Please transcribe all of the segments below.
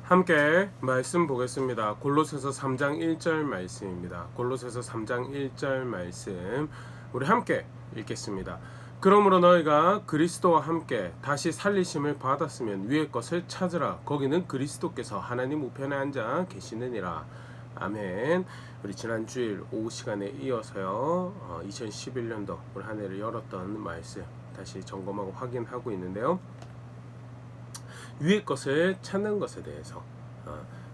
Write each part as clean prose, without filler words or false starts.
함께 말씀 보겠습니다. 골로새서 3장 1절 말씀입니다. 골로새서 3장 1절 말씀 우리 함께 읽겠습니다. 그러므로 너희가 그리스도와 함께 다시 살리심을 받았으면 위의 것을 찾으라. 거기는 그리스도께서 하나님 우편에 앉아 계시느니라. 아멘. 우리 지난 주일 오후 시간에 이어서요 2011년도 올 한 해를 열었던 말씀 다시 점검하고 확인하고 있는데요. 위의 것을 찾는 것에 대해서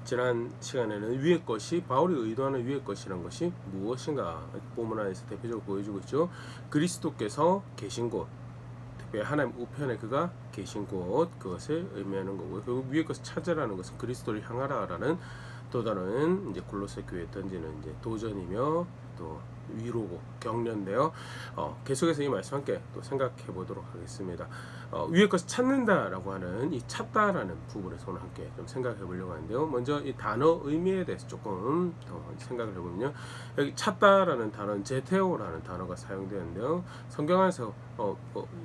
지난 시간에는 위의 것이 바울이 의도하는 위의 것이란 것이 무엇인가 본문 안에서 대표적으로 보여주고 있죠. 그리스도께서 계신 곳, 특별히 하나님 우편에 그가 계신 곳, 그것을 의미하는 거고요. 결국 위의 것을 찾으라는 것은 그리스도를 향하라라는 또 다른 이제 골로새 교회에 던지는 이제 도전이며 또 위로고 격려인데요. 계속해서 이 말씀 함께 또 생각해 보도록 하겠습니다. 위의 것을 찾는다라고 하는 이 찾다라는 부분에서 오늘 함께 좀 생각해 보려고 하는데요. 먼저 이 단어 의미에 대해서 조금 더 생각을 해보면요. 여기 찾다라는 단어는 제테오라는 단어가 사용되는데요. 성경 안에서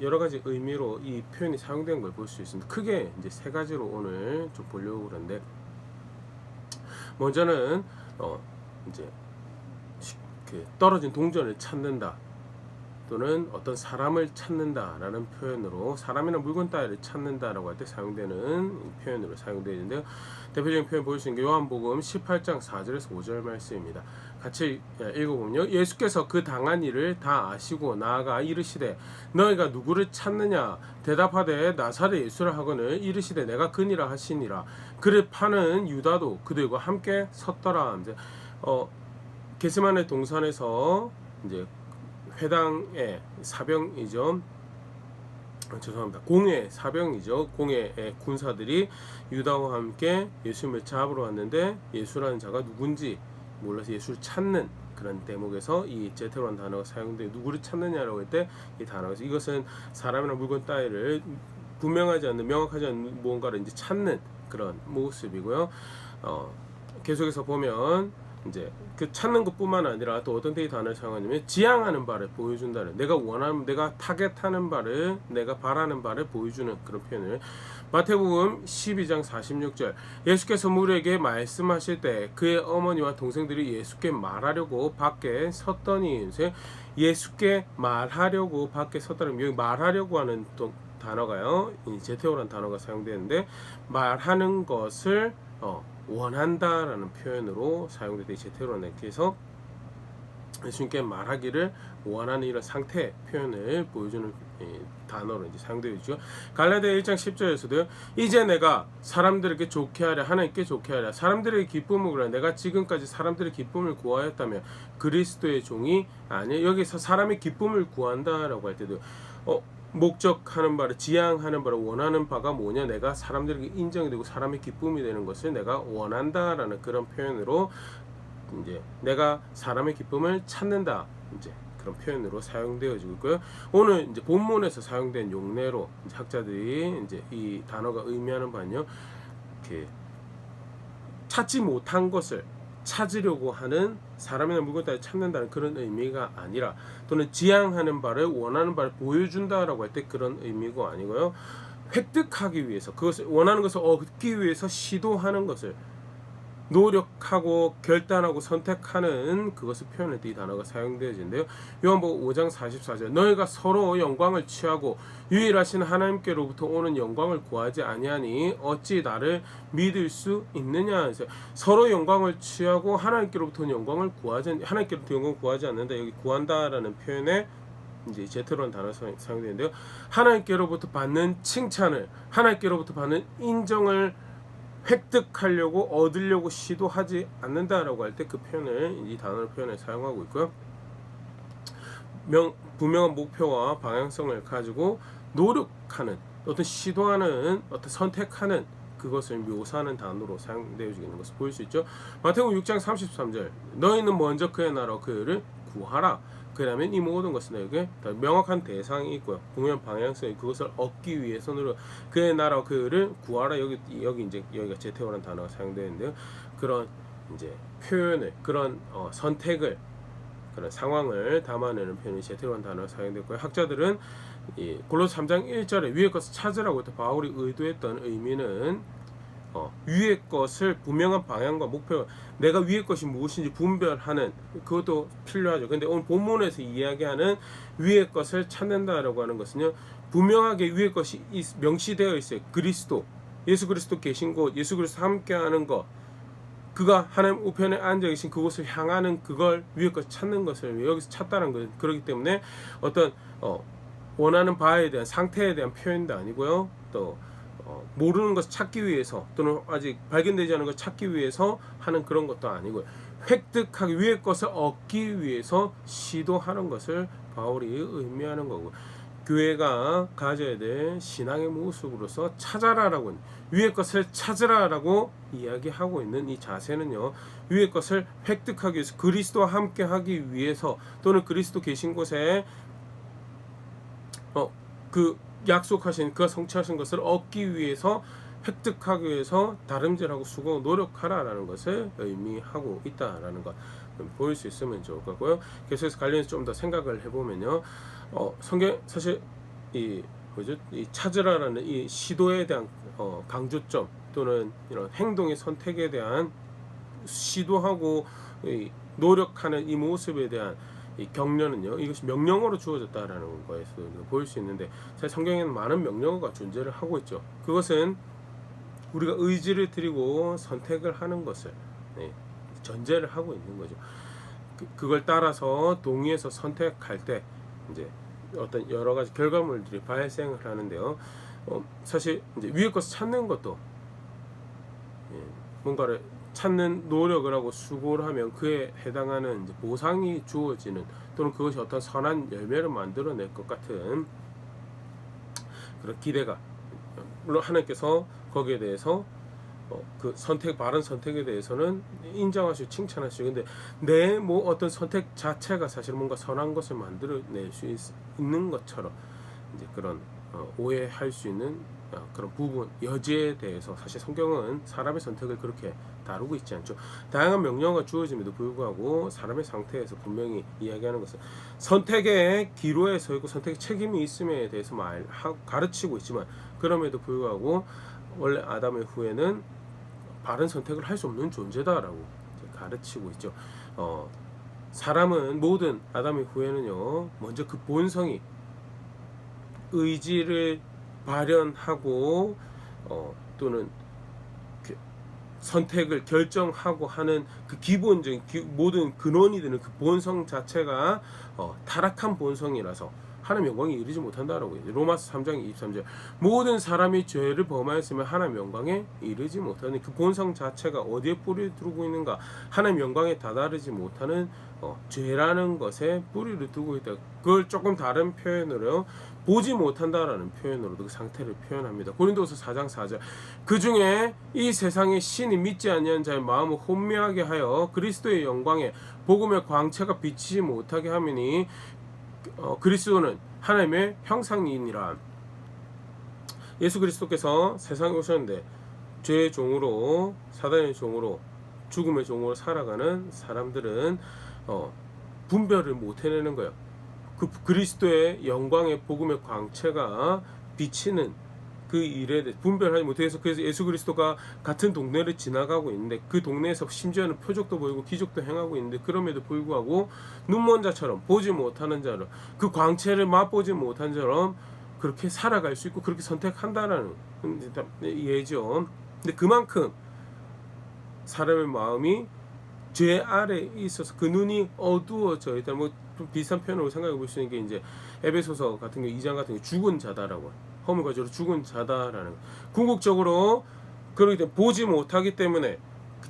여러 가지 의미로 이 표현이 사용된 걸 볼 수 있습니다. 크게 이제 세 가지로 오늘 좀 보려고 그러는데, 먼저는 이제 떨어진 동전을 찾는다, 또는 어떤 사람을 찾는다라는 표현으로 사람이나 물건 따위를 찾는다라고 할 때 사용되는 표현으로 사용되어 있는데요. 대표적인 표현 보일 수 있는 게 요한복음 18장 4절에서 5절 말씀입니다. 같이 읽어보면요. 예수께서 그 당한 일을 다 아시고 나아가 이르시되 너희가 누구를 찾느냐 대답하되 나사렛 예수라 하거늘 이르시되 내가 그니라 하시니라. 그를 파는 유다도 그들과 함께 섰더라. 이제 게세마네 동산에서 이제 회당의 사병이죠. 죄송합니다. 공회 사병이죠. 공회의 군사들이 유다와 함께 예수님을 잡으러 왔는데 예수라는 자가 누군지 몰라서 예수를 찾는 그런 대목에서 이 제테로라는 단어가 사용돼 누구를 찾느냐라고 할 때 이 단어에서 이것은 사람이나 물건 따위를 분명하지 않는 명확하지 않는 무언가를 이제 찾는 그런 모습이고요. 계속해서 보면 이제 그 찾는 것뿐만 아니라 또 어떤 때의 단어를 사용하냐면 지향하는 바를 보여준다는, 내가 원하는, 내가 타겟하는 바를, 내가 바라는 바를 보여주는 그런 표현을 마태복음 12장 46절 예수께서 무리에게 말씀하실 때 그의 어머니와 동생들이 예수께 말하려고 밖에 섰더니, 예수께 말하려고 밖에 섰다는, 여기 말하려고 하는 또 단어가요, 이 제테오라는 단어가 사용되는데 말하는 것을 원한다라는 표현으로 사용되는 제테로라는 데서 예수님께 말하기를 원하는 이런 상태 표현을 보여주는 단어로 이제 사용되어 있죠. 갈라디아 1장 10절에서도 이제 내가 사람들에게 좋게 하랴 하나님께 좋게 하랴 사람들에게 기쁨을 구하라. 내가 지금까지 사람들의 기쁨을 구하였다면 그리스도의 종이 아니. 여기서 사람의 기쁨을 구한다라고 할 때도 목적하는 바를, 지향하는 바를, 원하는 바가 뭐냐, 내가 사람들에게 인정이 되고 사람의 기쁨이 되는 것을 내가 원한다라는 그런 표현으로 이제 내가 사람의 기쁨을 찾는다, 이제 그런 표현으로 사용되어지고 있고요. 오늘 이제 본문에서 사용된 용례로 이제 학자들이 이제 이 단어가 의미하는 바는요, 찾지 못한 것을 찾으려고 하는, 사람이나 물건 따위 찾는다는 그런 의미가 아니라, 또는 지향하는 바를, 원하는 바를 보여준다라고 할 때 그런 의미가 아니고요. 획득하기 위해서, 그것을 원하는 것을 얻기 위해서 시도하는 것을 노력하고 결단하고 선택하는 그것을 표현할 때 이 단어가 사용되어지는데요. 요한복음 5장 44절 너희가 서로 영광을 취하고 유일하신 하나님께로부터 오는 영광을 구하지 아니하니 어찌 나를 믿을 수 있느냐. 서로 영광을 취하고 하나님께로부터 영광을 구하지, 하나님께로부터 영광을 구하지 않는다. 여기 구한다라는 표현에 이제 제테로라는 단어가 사용되는데요. 하나님께로부터 받는 칭찬을, 하나님께로부터 받는 인정을 획득하려고, 얻으려고 시도하지 않는다라고 할 때 그 표현을, 이 단어를 표현을 사용하고 있고요. 분명한 목표와 방향성을 가지고 노력하는, 어떤 시도하는, 어떤 선택하는 그것을 묘사하는 단어로 사용되어지는 것을 보일 수 있죠. 마태복음 6장 33절 너희는 먼저 그의 나라와 그를 구하라. 그러면 이 모든 것은 너에게 명확한 대상이 있고요, 분명한 방향성이, 그것을 얻기 위해서는 그의 나라와 그를 구하라. 여기 이제 여기가 제테오라는 단어가 사용되는데요. 그런 이제 표현을, 그런 선택을, 그런 상황을 담아내는 표현이 제테오라는 단어가 사용됐고요. 학자들은 이 골로새 3장 1절에 위의 것을 찾으라고 바울이 의도했던 의미는 위의 것을 분명한 방향과 목표, 내가 위의 것이 무엇인지 분별하는 그것도 필요하죠. 근데 오늘 본문에서 이야기하는 위의 것을 찾는다라고 하는 것은요, 분명하게 위의 것이 명시되어 있어요. 그리스도, 예수 그리스도 계신 곳, 예수 그리스도 함께하는 것, 그가 하나님 우편에 앉아 계신 그곳을 향하는 그걸 위의 것을 찾는 것을 여기서 찾다는 거예요. 그렇기 때문에 어떤 원하는 바에 대한 상태에 대한 표현도 아니고요. 또 모르는 것을 찾기 위해서 또는 아직 발견되지 않은 것을 찾기 위해서 하는 그런 것도 아니고요. 획득하기 위의 것을 얻기 위해서 시도하는 것을 바울이 의미하는 거고, 교회가 가져야 될 신앙의 모습으로서 찾아라라고, 위의 것을 찾으라라고 이야기하고 있는 이 자세는요, 위의 것을 획득하기 위해서, 그리스도와 함께 하기 위해서, 또는 그리스도 계신 곳에 그 약속하신, 그가 성취하신 것을 얻기 위해서, 획득하기 위해서 다름질하고 수고 노력하라라는 것을 의미하고 있다라는 것 보일 수 있으면 좋을 것 같고요. 계속해서 관련해서 좀 더 생각을 해보면요, 성경 사실 이 찾으라라는 이 시도에 대한 강조점, 또는 이런 행동의 선택에 대한 시도하고 노력하는 이 모습에 대한 이 격려는요, 이것이 명령어로 주어졌다라는 거에서 보일 수 있는데, 사실 성경에는 많은 명령어가 존재를 하고 있죠. 그것은 우리가 의지를 드리고 선택을 하는 것을 전제를 하고 있는 거죠. 그걸 따라서 동의해서 선택할 때 이제 어떤 여러 가지 결과물들이 발생을 하는데요. 사실 이제 위의 것을 찾는 것도 뭔가를 찾는 노력을 하고 수고를 하면 그에 해당하는 이제 보상이 주어지는, 또는 그것이 어떤 선한 열매를 만들어낼 것 같은 그런 기대가, 물론 하나님께서 거기에 대해서 그 선택, 바른 선택에 대해서는 인정하시고 칭찬하시고, 근데 내 뭐 어떤 선택 자체가 사실 뭔가 선한 것을 만들어낼 수 있는 것처럼 이제 그런 오해할 수 있는 그런 부분, 여지에 대해서 사실 성경은 사람의 선택을 그렇게 다루고 있지 않죠. 다양한 명령어가 주어짐에도 불구하고 사람의 상태에서 분명히 이야기하는 것은 선택의 기로에 서 있고 선택의 책임이 있음에 대해서 가르치고 있지만, 그럼에도 불구하고 원래 아담의 후에는 바른 선택을 할 수 없는 존재다라고 가르치고 있죠. 사람은 모든 아담의 후에는요, 먼저 그 본성이 의지를 발현하고 또는 선택을 결정하고 하는 그 기본적인 모든 근원이 되는 그 본성 자체가 타락한 본성이라서 하나님 영광에 이르지 못한다라고 해요. 로마서 3장 23절, 모든 사람이 죄를 범하였으면 하나님 영광에 이르지 못하는 그 본성 자체가 어디에 뿌리를 두고 있는가, 하나님 영광에 다다르지 못하는 죄라는 것에 뿌리를 두고 있다. 그걸 조금 다른 표현으로 보지 못한다라는 표현으로도 그 상태를 표현합니다. 고린도서 4장 4절, 그 중에 이 세상의 신이 믿지 아니한 자의 마음을 혼미하게 하여 그리스도의 영광에 복음의 광채가 비치지 못하게 하미니 그리스도는 하나님의 형상이니라. 예수 그리스도께서 세상에 오셨는데 죄의 종으로, 사단의 종으로, 죽음의 종으로 살아가는 사람들은 분별을 못 해내는 거예요. 그 그리스도의 영광의 복음의 광채가 비치는 그 일에 대해 분별하지 못해서, 그래서 예수 그리스도가 같은 동네를 지나가고 있는데 그 동네에서 심지어는 표적도 보이고 기적도 행하고 있는데, 그럼에도 불구하고 눈먼 자처럼, 보지 못하는 자로, 그 광채를 맛보지 못한 자처럼 그렇게 살아갈 수 있고 그렇게 선택한다라는 예죠. 근데 그만큼 사람의 마음이 죄 아래 있어서 그 눈이 어두워져 있다. 뭐 좀 비슷한 표현으로 생각해 볼 수 있는 게 이제 에베소서 같은 경우 2장 같은 경우 죽은 자다라고, 허물과 죄로 죽은 자다라는, 궁극적으로 그렇기 때문에 보지 못하기 때문에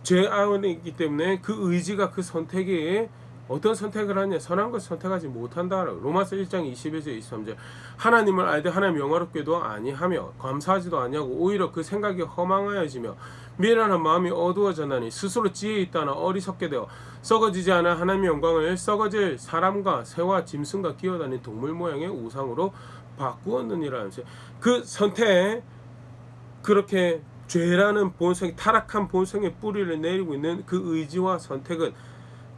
죄 안에 있기 때문에 그 의지가, 그 선택이 어떤 선택을 하냐, 선한 것을 선택하지 못한다라고. 로마서 1장 21절 23절, 하나님을 알되 하나님 영화롭게도 아니하며 감사하지도 아니하고 오히려 그 생각이 허망하여지며 미련한 마음이 어두워졌나니 스스로 지혜 있다나 어리석게 되어 썩어지지 않아 하나님의 영광을 썩어질 사람과 새와 짐승과 기어다니는 동물 모양의 우상으로 바꾸었느니라. 그 선택, 그렇게 죄라는 본성이, 타락한 본성의 뿌리를 내리고 있는 그 의지와 선택은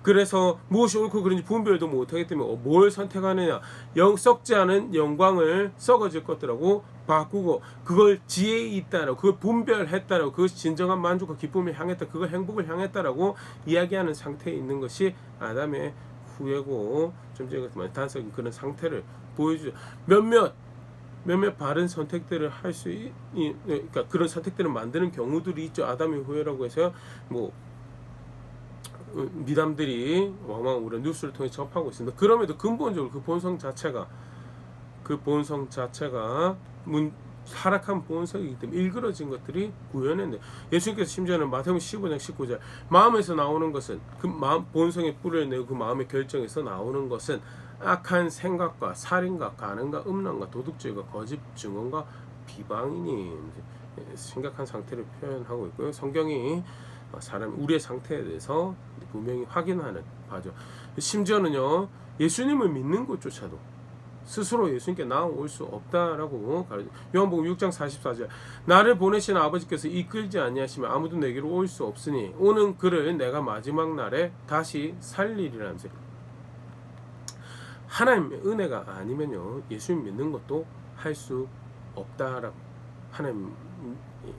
그래서 무엇이 옳고 그른지 분별도 못하기 때문에 뭘 선택하느냐, 썩지 않은 영광을 썩어질 것들하고 바꾸고, 그걸 지혜에 있다라고, 그걸 분별했다라고, 그것이 진정한 만족과 기쁨을 향했다, 그걸 행복을 향했다라고 이야기하는 상태에 있는 것이 아담의 후예고, 좀 전에 같은 단적인 그런 상태를 보여주죠. 몇몇 바른 선택들을 할 수 그러니까 그런 선택들을 만드는 경우들이 있죠. 아담의 후예라고 해서 뭐 미담들이 왕왕 우리가 뉴스를 통해 접하고 있습니다. 그럼에도 근본적으로 그 본성 자체가 타락한 본성이기 때문에 일그러진 것들이 구현했네. 예수님께서 심지어는 마태복음 15장 19절 마음에서 나오는 것은, 그 마음 본성의 뿌리를 내고 그 마음의 결정에서 나오는 것은 악한 생각과 살인과 간음과 음란과 도둑질과 거짓 증언과 비방이니, 심각한 상태를 표현하고 있고요. 성경이 우리의 상태에 대해서 분명히 확인하는 바죠. 심지어는요, 예수님을 믿는 것조차도 스스로 예수님께 나올 수 없다라고 가르쳐. 요한복음 6장 44절 나를 보내신 아버지께서 이끌지 아니하시면 아무도 내게로 올 수 없으니 오는 그를 내가 마지막 날에 다시 살리리라면서. 하나님의 은혜가 아니면요, 예수님 믿는 것도 할 수 없다라고. 하나님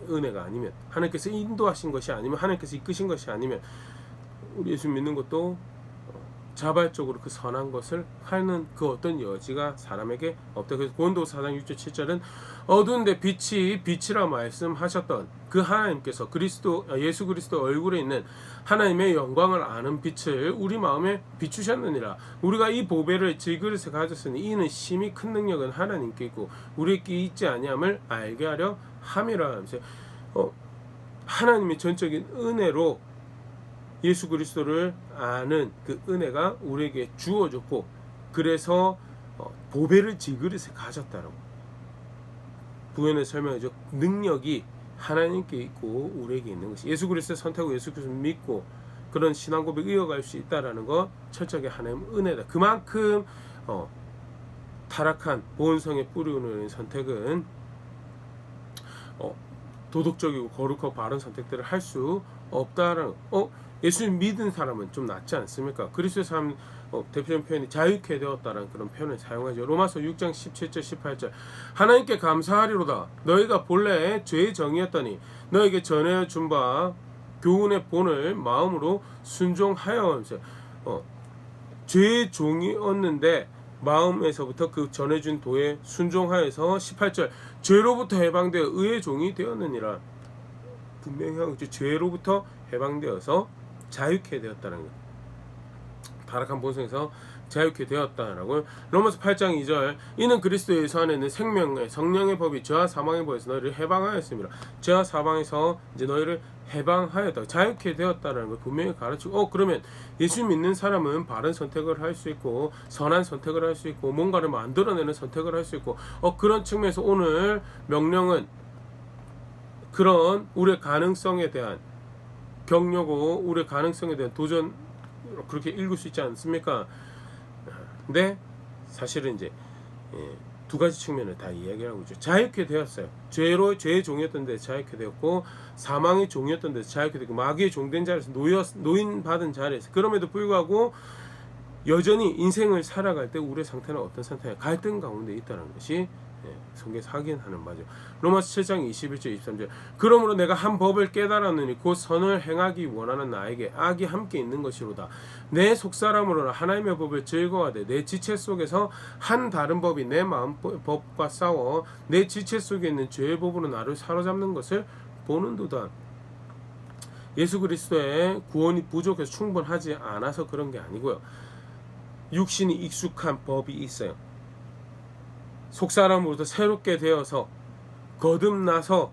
은혜가 아니면, 하나님께서 인도하신 것이 아니면, 하나님께서 이끄신 것이 아니면 우리 예수 믿는 것도 자발적으로 그 선한 것을 하는 그 어떤 여지가 사람에게 없다. 그래서 고린도서 4장 6절 7절은 어두운데 빛이 빛이라 말씀하셨던 그 하나님께서 예수 그리스도 얼굴에 있는 하나님의 영광을 아는 빛을 우리 마음에 비추셨느니라. 우리가 이 보배를 질그릇에 가졌으니 이는 심히 큰 능력은 하나님께 있고 우리에게 있지 아니함을 알게 하려 함이라. 하나님의 전적인 은혜로 예수 그리스도를 아는 그 은혜가 우리에게 주어졌고, 그래서 보배를 질그릇에 가졌다라고 부연의 설명이죠. 능력이 하나님께 있고 우리에게 있는 것이, 예수 그리스도를 선택하고 예수 그리스도를 믿고 그런 신앙 고백 이어갈 수 있다라는 것, 철저하게 하나님의 은혜다. 그만큼 타락한 본성의 뿌리오는 선택은 도덕적이고 거룩하고 바른 선택들을 할 수 없다라는. 예수님 믿은 사람은 좀 낫지 않습니까? 그리스도의 사람 대표적인 표현이 자유케 되었다라는 그런 표현을 사용하죠. 로마서 6장 17절 18절 하나님께 감사하리로다. 너희가 본래 죄의 정이었더니 너에게 전해 준 바 교훈의 본을 마음으로 순종하여. 죄의 종이었는데 마음에서부터 그 전해준 도에 순종하여서 18절 죄로부터 해방되어 의의 종이 되었느니라. 분명히 하고 있죠. 죄로부터 해방되어서 자유케 되었다는 것. 타락한 본성에서 자유케 되었다라고. 로마서 8장 2절 이는 그리스도 예수 안에 있는 생명의 성령의 법이 죄와 사망의 법에서 너희를 해방하였습니다. 죄와 사망에서 이제 너희를 해방하였다, 자유케 되었다라는 걸 분명히 가르치고, 그러면 예수 믿는 사람은 바른 선택을 할 수 있고 선한 선택을 할 수 있고 뭔가를 만들어내는 선택을 할 수 있고, 그런 측면에서 오늘 명령은 그런 우리의 가능성에 대한 격려고 우리의 가능성에 대한 도전, 그렇게 읽을 수 있지 않습니까? 근데 사실은 이제 두 가지 측면을 다 이야기하고 있죠. 자유케 되었어요. 죄의 종이었던 데서 자유케 되었고, 사망의 종이었던 데서 자유케 되고, 마귀의 종된 자리에서 노인 받은 자리에서. 그럼에도 불구하고 여전히 인생을 살아갈 때 우리의 상태는 어떤 상태냐, 갈등 가운데 있다는 것이 성경에서 확인하는 바죠. 로마서 7장 21절 23절 그러므로 내가 한 법을 깨달았느니 곧 선을 행하기 원하는 나에게 악이 함께 있는 것이로다. 내 속사람으로는 하나님의 법을 즐거워하되 내 지체 속에서 한 다른 법이 내 마음 법과 싸워 내 지체 속에 있는 죄의 법으로 나를 사로잡는 것을 보는도다. 예수 그리스도의 구원이 부족해서 충분하지 않아서 그런 게 아니고요, 육신이 익숙한 법이 있어요. 속사람으로부터 새롭게 되어서 거듭나서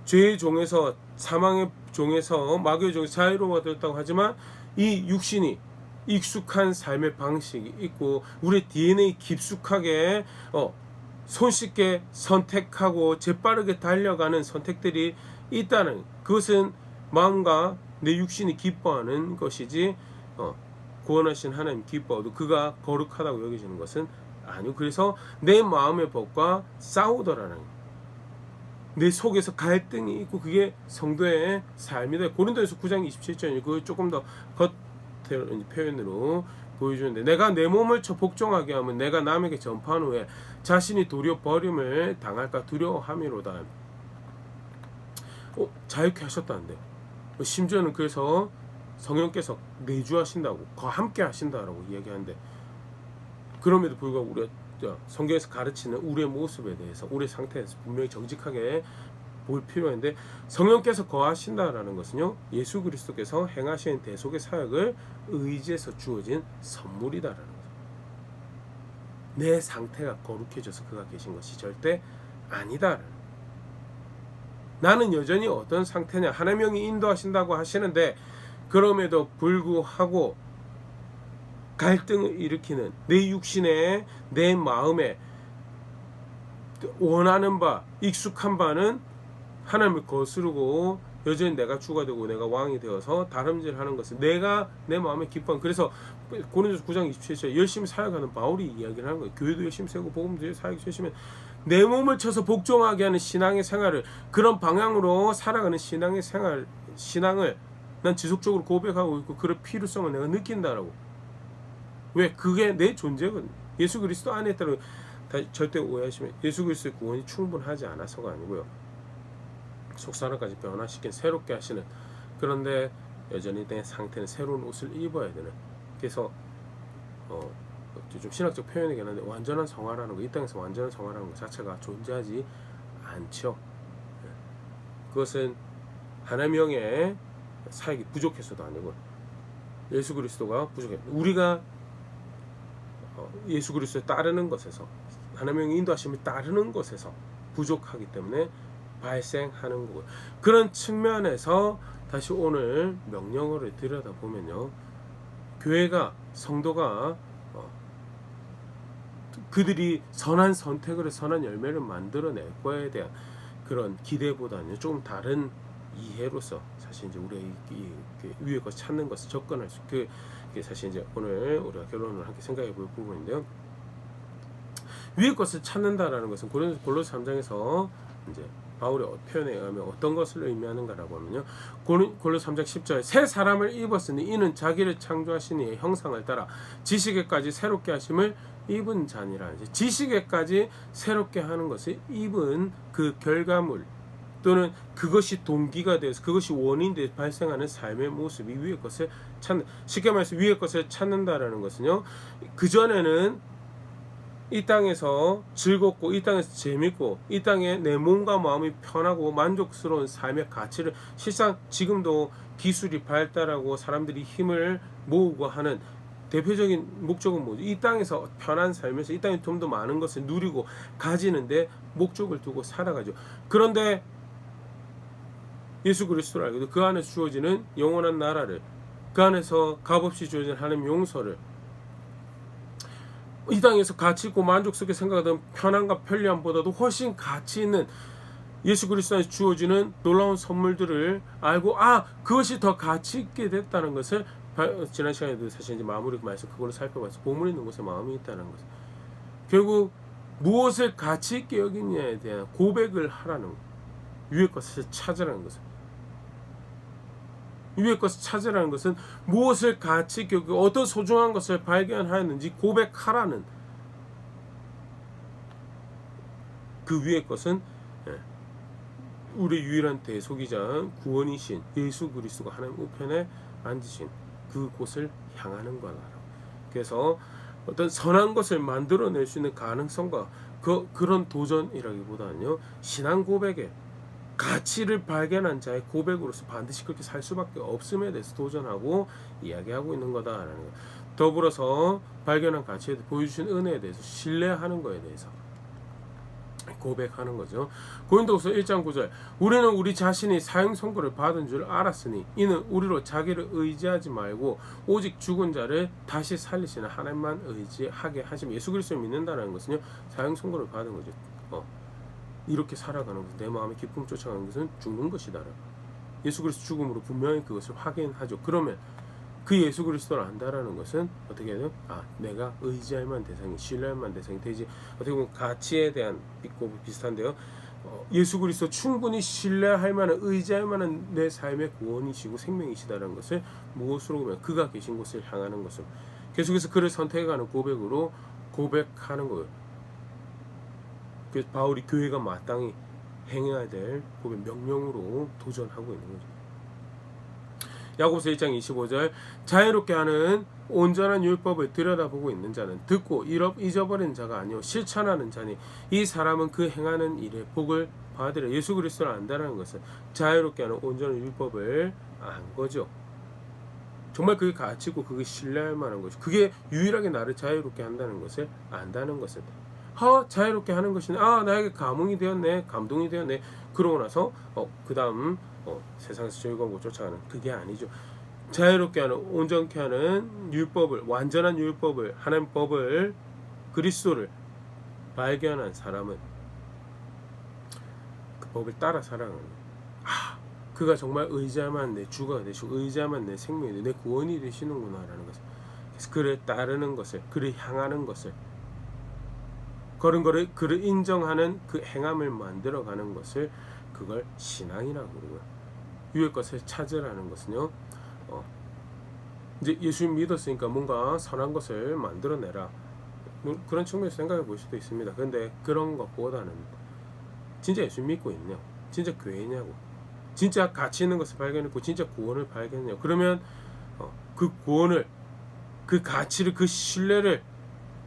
죄의 종에서 사망의 종에서 마귀의 종에서 자유로워 되었다고 하지만, 이 육신이 익숙한 삶의 방식이 있고 우리 DNA 깊숙하게 손쉽게 선택하고 재빠르게 달려가는 선택들이 있다는, 그것은 마음과 내 육신이 기뻐하는 것이지 구원하신 하나님 기뻐하고 그가 거룩하다고 여기시는 것은 아니고, 그래서 내 마음의 법과 싸우더라는, 내 속에서 갈등이 있고 그게 성도의 삶이다. 고린도에서 9장 27절이 그 조금 더 표현으로 보여주는데, 내가 내 몸을 복종하게 하면 내가 남에게 전파한 후에 자신이 도리어 버림을 당할까 두려워함이로다. 자유케 하셨다는데, 심지어는 그래서 성령께서 내주하신다고, 함께 하신다라고 이야기하는데, 그럼에도 불구하고 우리가 성경에서 가르치는 우리의 모습에 대해서, 우리의 상태에서 분명히 정직하게 볼 필요한데, 성령께서 거하신다라는 것은요, 예수 그리스도께서 행하신 대속의 사역을 의지해서 주어진 선물이다라는 거죠. 내 상태가 거룩해져서 그가 계신 것이 절대 아니다. 나는 여전히 어떤 상태냐, 하나님이 인도하신다고 하시는데, 그럼에도 불구하고 갈등을 일으키는 내 육신에, 내 마음에 원하는 바, 익숙한 바는 하나님을 거스르고 여전히 내가 주가 되고 내가 왕이 되어서 다름질하는 것은 내가 내 마음에 기뻐한. 그래서 고린도서 9장 27절에 열심히 사역하는 바울이 이야기를 하는 거예요. 교회도 열심히 세우고 복음도 사역이 열심히, 내 몸을 쳐서 복종하게 하는 신앙의 생활을, 그런 방향으로 살아가는 신앙의 신앙을 난 지속적으로 고백하고 있고, 그런 필요성을 내가 느낀다라고. 왜? 그게 내 존재거든. 예수 그리스도 안에 있다는, 절대 오해하시면 예수 그리스도의 구원이 충분하지 않아서가 아니고요, 속사람까지 변화시킨 새롭게 하시는, 그런데 여전히 내 상태는 새로운 옷을 입어야 되는. 그래서 좀 신학적 표현이긴 한데, 완전한 성화라는 거, 이 땅에서 완전한 성화라는 것 자체가 존재하지 않죠. 그것은 하나님의 영의 사역이 부족해서도 아니고, 예수 그리스도가 부족해, 우리가 예수 그리스도에 따르는 것에서, 하나님의 영의 인도하심을 따르는 것에서 부족하기 때문에 발생하는 거고요. 그런 측면에서 다시 오늘 명령어를 들여다보면요, 교회가, 성도가 그들이 선한 선택을 해서 선한 열매를 만들어낼 거에 대한 그런 기대보다는 조금 다른 이해로서, 사실 이제 우리가 위에 것 찾는 것을 접근할 수, 그게 사실 이제 오늘 우리가 결론을 함께 생각해 볼 부분인데요, 위의 것을 찾는다라는 것은 골로새 3장에서 이제 바울의 표현에 의하면 어떤 것을 의미하는가라고 하면요, 골로새 3장 10절에 새 사람을 입었으니 이는 자기를 창조하신 이의 형상을 따라 지식에까지 새롭게 하심을 입은 자니라. 지식에까지 새롭게 하는 것을 입은 그 결과물, 또는 그것이 동기가 되어서 그것이 원인이 되어 발생하는 삶의 모습이 위의 것을 찾는, 쉽게 말해서 위의 것을 찾는다라는 것은요, 그전에는 이 땅에서 즐겁고, 이 땅에서 재밌고, 이 땅에 내 몸과 마음이 편하고 만족스러운 삶의 가치를, 실상 지금도 기술이 발달하고 사람들이 힘을 모으고 하는 대표적인 목적은 뭐죠? 이 땅에서 편한 삶에서 이 땅에 좀 더 많은 것을 누리고 가지는데 목적을 두고 살아가죠. 그런데 예수 그리스도를 알고 그 안에서 주어지는 영원한 나라를, 그 안에서 값없이 주어진 하나님의 용서를, 이 땅에서 가치 있고 만족스럽게 생각하던 편안과 편리함보다도 훨씬 가치 있는 예수 그리스도에 주어지는 놀라운 선물들을 알고, 그것이 더 가치 있게 됐다는 것을, 지난 시간에도 사실 이제 마무리 말씀 그거를 살펴봤어. 보물 있는 곳에 마음이 있다는 것. 결국 무엇을 가치 있게 여기냐에 대한 고백을 하라는 것. 위의 것을 찾으라는 것은, 위의 것을 찾으라는 것은 무엇을 가치 있게 여기고 어떤 소중한 것을 발견하였는지 고백하라는, 그 위의 것은 우리 유일한 대속이자 구원이신 예수 그리스도가 하나님 우편에 앉으신 그곳을 향하는 거다. 그래서 어떤 선한 것을 만들어낼 수 있는 가능성과 그런 도전이라기보다는요, 신앙 고백에 가치를 발견한 자의 고백으로서 반드시 그렇게 살 수밖에 없음에 대해서 도전하고 이야기하고 있는 거다라는 거. 더불어서 발견한 가치에 보여주신 은혜에 대해서 신뢰하는 거에 대해서 고백하는 거죠. 고린도후서 1장 9절, 우리는 우리 자신이 사형 선고를 받은 줄 알았으니 이는 우리로 자기를 의지하지 말고 오직 죽은 자를 다시 살리시는 하나님만 의지하게 하시면, 예수 그리스도를 믿는다는 것은요, 사형 선고를 받은 거죠. 이렇게 살아가는 것, 내 마음의 기쁨 쫓아가는 것은 죽는 것이다. 예수 그리스도 죽음으로 분명히 그것을 확인하죠. 그러면 그 예수 그리스도를 안다라는 것은 어떻게 해요? 내가 의지할 만한 대상이, 신뢰할 만한 대상이 되지. 어떻게 보면 가치에 대한 비슷한데요. 예수 그리스도 충분히 신뢰할 만한 의지할 만한 내 삶의 구원이시고 생명이시다는 것을 무엇으로 보면 그가 계신 곳을 향하는 것을 계속해서 그를 선택하는 고백으로 고백하는 거예요. 그래서 바울이 교회가 마땅히 행해야 될 고백 명령으로 도전하고 있는 거죠. 야고보서 1장 25절 자유롭게 하는 온전한 율법을 들여다보고 있는 자는 듣고 잊어버린 자가 아니요 실천하는 자니 이 사람은 그 행하는 일에 복을 받으려. 예수 그리스도를 안다는 것은 자유롭게 하는 온전한 율법을 안 거죠. 정말 그게 가치고 그게 신뢰할 만한 것이 그게 유일하게 나를 자유롭게 한다는 것을 안다는 것을 자유롭게 하는 것이 나에게 감흥이 되었네 감동이 되었네 그러고 나서 그 다음 세상에서 즐거운 것 쫓아가는 그게 아니죠. 자유롭게 하는 온전케 하는 율법을 완전한 율법을 하나님 법을 그리스도를 발견한 사람은 그 법을 따라 살아가는 그가 정말 의지하면 내 주가 되시고 의지하면 내 생명이 내 구원이 되시는구나라는 것을 그래서 그를 따르는 것을 그를 향하는 것을 그런 거를 그를 인정하는 그 행함을 만들어가는 것을 그걸 신앙이라고 그러고요. 위의 것을 찾으라는 것은요. 이제 예수님 믿었으니까 뭔가 선한 것을 만들어내라. 그런 측면에서 생각해 볼 수도 있습니다. 그런데 그런 것보다는 진짜 예수 믿고 있냐? 진짜 교회냐고? 진짜 가치 있는 것을 발견했고 진짜 구원을 발견했냐? 그러면 그 구원을 그 가치를 그 신뢰를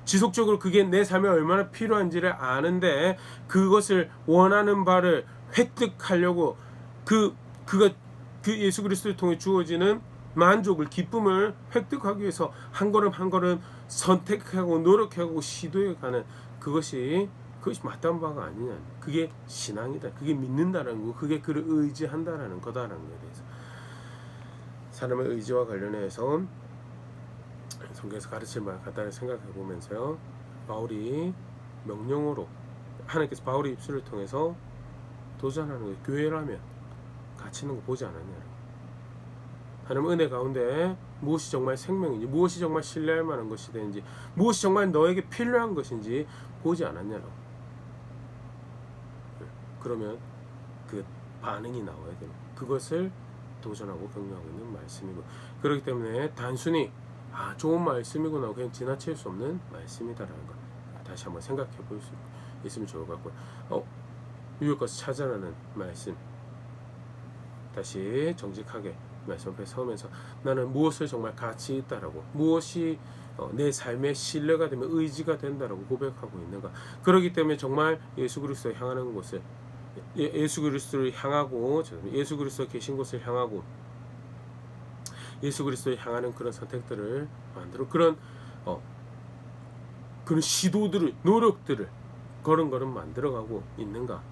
지속적으로 그게 내 삶에 얼마나 필요한지를 아는데 그것을 원하는 바를 획득하려고 그가 그 예수 그리스도를 통해 주어지는 만족을 기쁨을 획득하기 위해서 한 걸음 한 걸음 선택하고 노력하고 시도해가는 그것이 맞다는 바가 아니냐. 그게 신앙이다. 그게 믿는다는 거. 그게 그를 의지한다라는 거다라는 거에 대해서 사람의 의지와 관련해서 성경에서 가르칠 말 간단히 생각해 보면서요. 바울이 명령으로 하나님께서 바울의 입술을 통해서 도전하는 거예요. 교회라면 가치 있는 거 보지 않았냐. 하나님 은혜 가운데 무엇이 정말 생명인지 무엇이 정말 신뢰할 만한 것이 되는지 무엇이 정말 너에게 필요한 것인지 보지 않았냐라고. 그러면 그 반응이 나와야 돼요. 그것을 도전하고 격려하고 있는 말씀이고 그렇기 때문에 단순히 좋은 말씀이구나 그냥 지나칠 수 없는 말씀이다라는 것 다시 한번 생각해 볼 수 있으면 좋을 것 같고요. 유익 것을 찾아라는 말씀 다시 정직하게 말씀 앞에 서면서 나는 무엇을 정말 가치 있다라고 무엇이 내 삶의 신뢰가 되면 의지가 된다라고 고백하고 있는가. 그렇기 때문에 정말 예수 그리스도를 향하는 곳을 예수 그리스도를 향하고 예수 그리스도 계신 곳을 향하고 예수 그리스도를 향하는 그런 선택들을 만들어 그런 시도들을 노력들을 걸음걸음 만들어가고 있는가.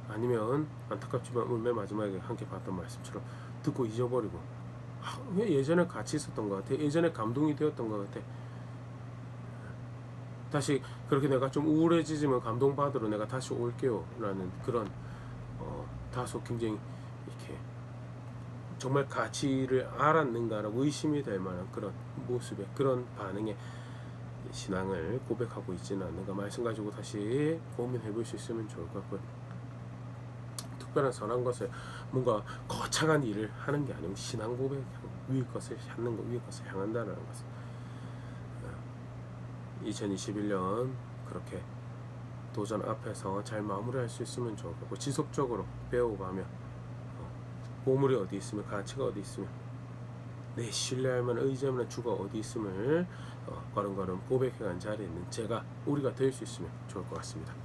아니면 안타깝지만 오늘 맨 마지막에 함께 봤던 말씀처럼 듣고 잊어버리고 왜 예전에 같이 있었던 것 같아 예전에 감동이 되었던 것 같아 다시 그렇게 내가 좀 우울해지지만 감동받으러 내가 다시 올게요 라는 그런 다소 굉장히 이렇게 정말 가치를 알았는가라고 의심이 될 만한 그런 모습의 그런 반응의 신앙을 고백하고 있지는 않는가 말씀 가지고 다시 고민해 볼 수 있으면 좋을 것 같고요. 특별한 선한 것을 뭔가 거창한 일을 하는 게 아니고 신앙 고백 위의 것을 향는 것 위의 것을 향한다는 것을 2021년 그렇게 도전 앞에서 잘 마무리할 수 있으면 좋을 것 같고 지속적으로 배워가며 보물이 어디 있으면 가치가 어디 있으면 내 신뢰할 만한 의지할 만한 주가 어디 있음을 걸음걸음 고백해간 자리에 있는 우리가 될 수 있으면 좋을 것 같습니다.